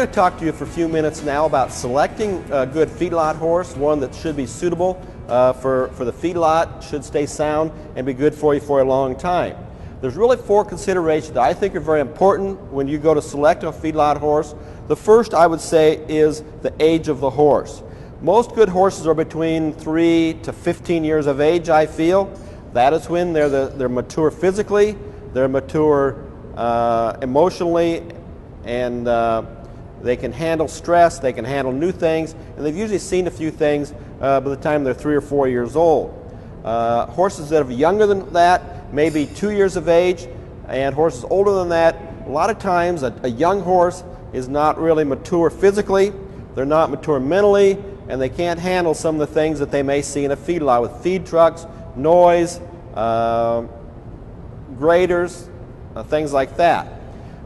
going to talk to you for a few minutes now about selecting a good feedlot horse, one that should be suitable for the feedlot, should stay sound and be good for you for a long time. There's really 4 considerations that I think are very important when you go to select a feedlot horse. The first, I would say, is the age of the horse. Most good horses are between 3 to 15 years of age, I feel. That is when they're mature physically, they're mature emotionally, and they can handle stress, they can handle new things, and they've usually seen a few things by the time they're 3 or 4 years old. Horses that are younger than that, maybe 2 years of age, and horses older than that, a lot of times a young horse is not really mature physically, they're not mature mentally, and they can't handle some of the things that they may see in a feedlot with feed trucks, noise, graders, things like that.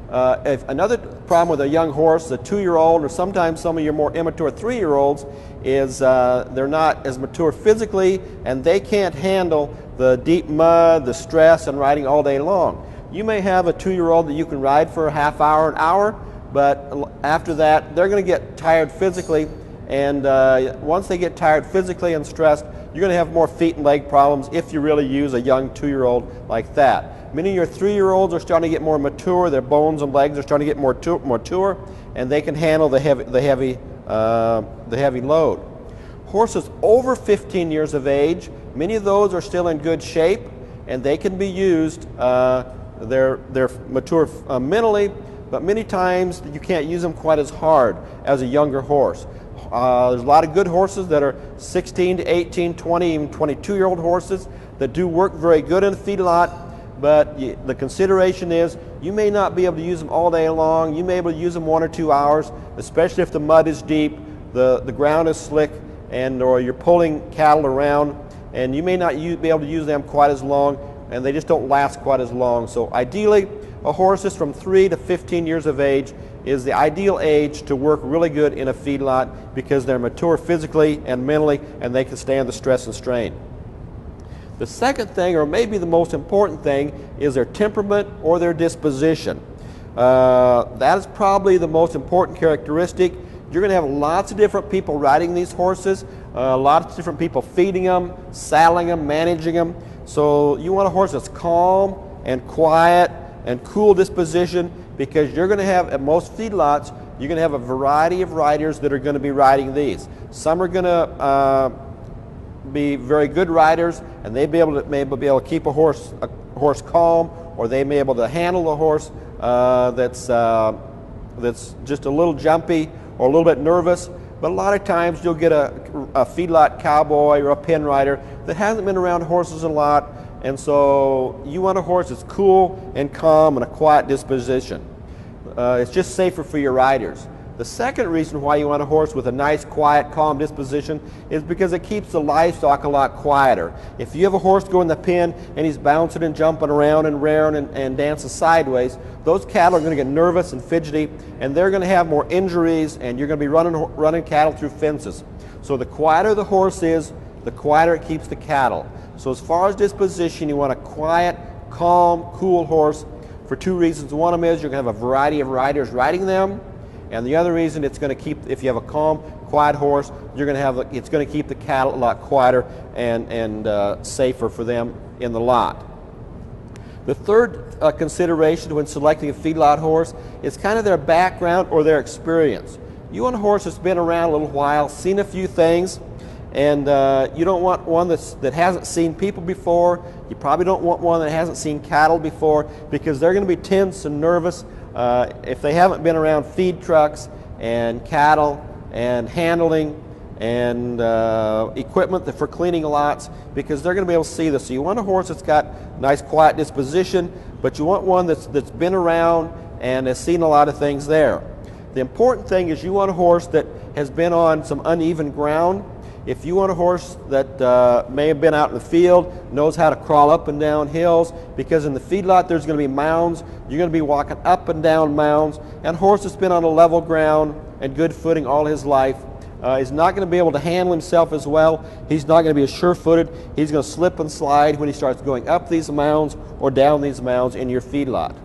If another problem with a young horse, a 2-year-old, or sometimes some of your more immature 3-year-olds, is they're not as mature physically, and they can't handle the deep mud, the stress, and riding all day long. You may have a 2-year-old that you can ride for a half hour, an hour, but after that, they're going to get tired physically, and once they get tired physically and stressed, you're going to have more feet and leg problems if you really use a young 2-year-old like that. Many of your 3-year-olds are starting to get more mature, their bones and legs are starting to get more mature, and they can handle the heavy load. Horses over 15 years of age, many of those are still in good shape, and they can be used. They're mature mentally, but many times you can't use them quite as hard as a younger horse. There's a lot of good horses that are 16 to 18, 20, even 22-year-old horses that do work very good in a feedlot, but the consideration is you may not be able to use them all day long. You may be able to use them 1 or 2 hours, especially if the mud is deep, the ground is slick, or you're pulling cattle around, and you may not be able to use them quite as long, and they just don't last quite as long. So ideally, a horse is from 3 to 15 years of age is the ideal age to work really good in a feedlot because they're mature physically and mentally, and they can stand the stress and strain. The second thing, or maybe the most important thing, is their temperament or their disposition. That is probably the most important characteristic. You're going to have lots of different people riding these horses, lots of different people feeding them, saddling them, managing them. So you want a horse that's calm and quiet and cool disposition, because you're going to have, at most feedlots, you're going to have a variety of riders that are going to be riding these. Some are going to be very good riders, and they may be able to keep a horse calm, or they may be able to handle a horse that's just a little jumpy or a little bit nervous. But a lot of times you'll get a feedlot cowboy or a Penrider that hasn't been around horses a lot, and so you want a horse that's cool and calm and a quiet disposition. It's just safer for your riders. The second reason why you want a horse with a nice, quiet, calm disposition is because it keeps the livestock a lot quieter. If you have a horse go in the pen and he's bouncing and jumping around and rearing and dancing sideways, those cattle are going to get nervous and fidgety, and they're going to have more injuries, and you're going to be running cattle through fences. So the quieter the horse is, the quieter it keeps the cattle. So as far as disposition, you want a quiet, calm, cool horse for 2 reasons. One of them is you're going to have a variety of riders riding them. And the other reason, it's going to keep, if you have a calm, quiet horse, it's going to keep the cattle a lot quieter and safer for them in the lot. The third consideration when selecting a feedlot horse is kind of their background or their experience. You want a horse that's been around a little while, seen a few things, and you don't want one that hasn't seen people before. You probably don't want one that hasn't seen cattle before, because they're going to be tense and nervous if they haven't been around feed trucks and cattle and handling and equipment for cleaning lots, because they're going to be able to see this. So you want a horse that's got nice, quiet disposition, but you want one that's been around and has seen a lot of things there. The important thing is you want a horse that has been on some uneven ground. If you want a horse that may have been out in the field, knows how to crawl up and down hills, because in the feedlot there's going to be mounds, you're going to be walking up and down mounds, and a horse that's been on a level ground and good footing all his life is not going to be able to handle himself as well. He's not going to be as sure-footed. He's going to slip and slide when he starts going up these mounds or down these mounds in your feedlot.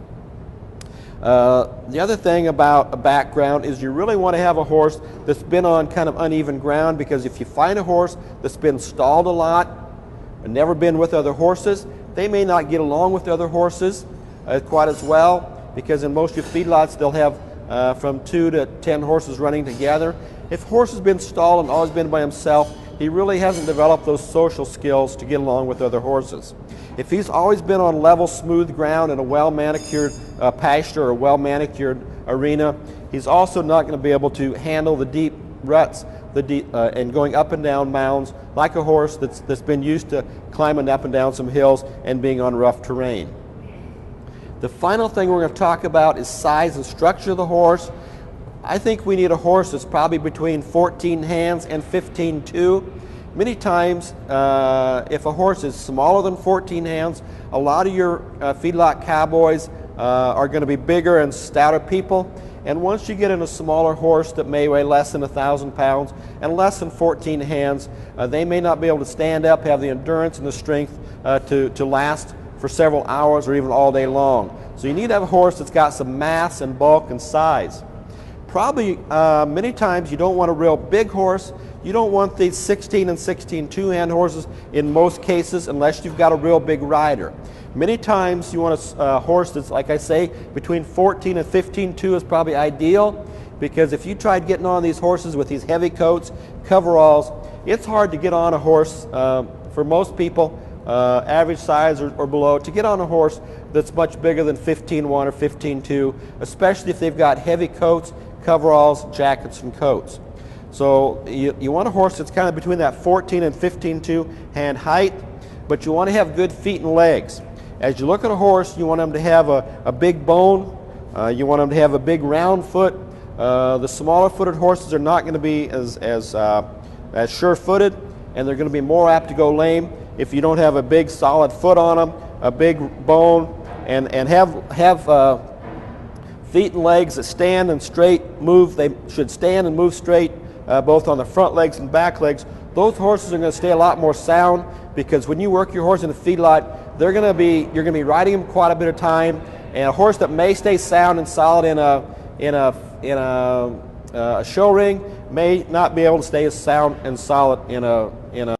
The other thing about a background is you really want to have a horse that's been on kind of uneven ground, because if you find a horse that's been stalled a lot and never been with other horses, they may not get along with other horses quite as well, because in most of your feedlots they'll have from 2 to 10 horses running together. If a horse has been stalled and always been by himself, he really hasn't developed those social skills to get along with other horses. If he's always been on level, smooth ground in a well-manicured pasture or a well-manicured arena, he's also not going to be able to handle the deep ruts and going up and down mounds like a horse that's been used to climbing up and down some hills and being on rough terrain. The final thing we're going to talk about is size and structure of the horse. I think we need a horse that's probably between 14 hands and 15-2. Many times, if a horse is smaller than 14 hands, a lot of your feedlot cowboys are going to be bigger and stouter people. And once you get in a smaller horse that may weigh less than 1,000 pounds and less than 14 hands, they may not be able to stand up, have the endurance and the strength to last for several hours or even all day long. So you need to have a horse that's got some mass and bulk and size. Probably many times you don't want a real big horse. You don't want these 16 and 16 two-hand horses in most cases, unless you've got a real big rider. Many times you want a horse that's, like I say, between 14 and 15-2 is probably ideal, because if you tried getting on these horses with these heavy coats, coveralls, it's hard to get on a horse for most people, average size or below, to get on a horse that's much bigger than 15-1 or 15-2, especially if they've got heavy coats, coveralls, jackets, and coats. So you want a horse that's kind of between that 14 and 15-2 hand height, but you want to have good feet and legs. As you look at a horse, you want them to have a big bone, you want them to have a big round foot. The smaller footed horses are not going to be as sure-footed, and they're going to be more apt to go lame if you don't have a big solid foot on them, a big bone, and have feet and legs that stand and straight move. They should stand and move straight, both on the front legs and back legs. Those horses are going to stay a lot more sound, because when you work your horse in a feedlot, you're going to be riding them quite a bit of time, and a horse that may stay sound and solid in a show ring may not be able to stay as sound and solid in a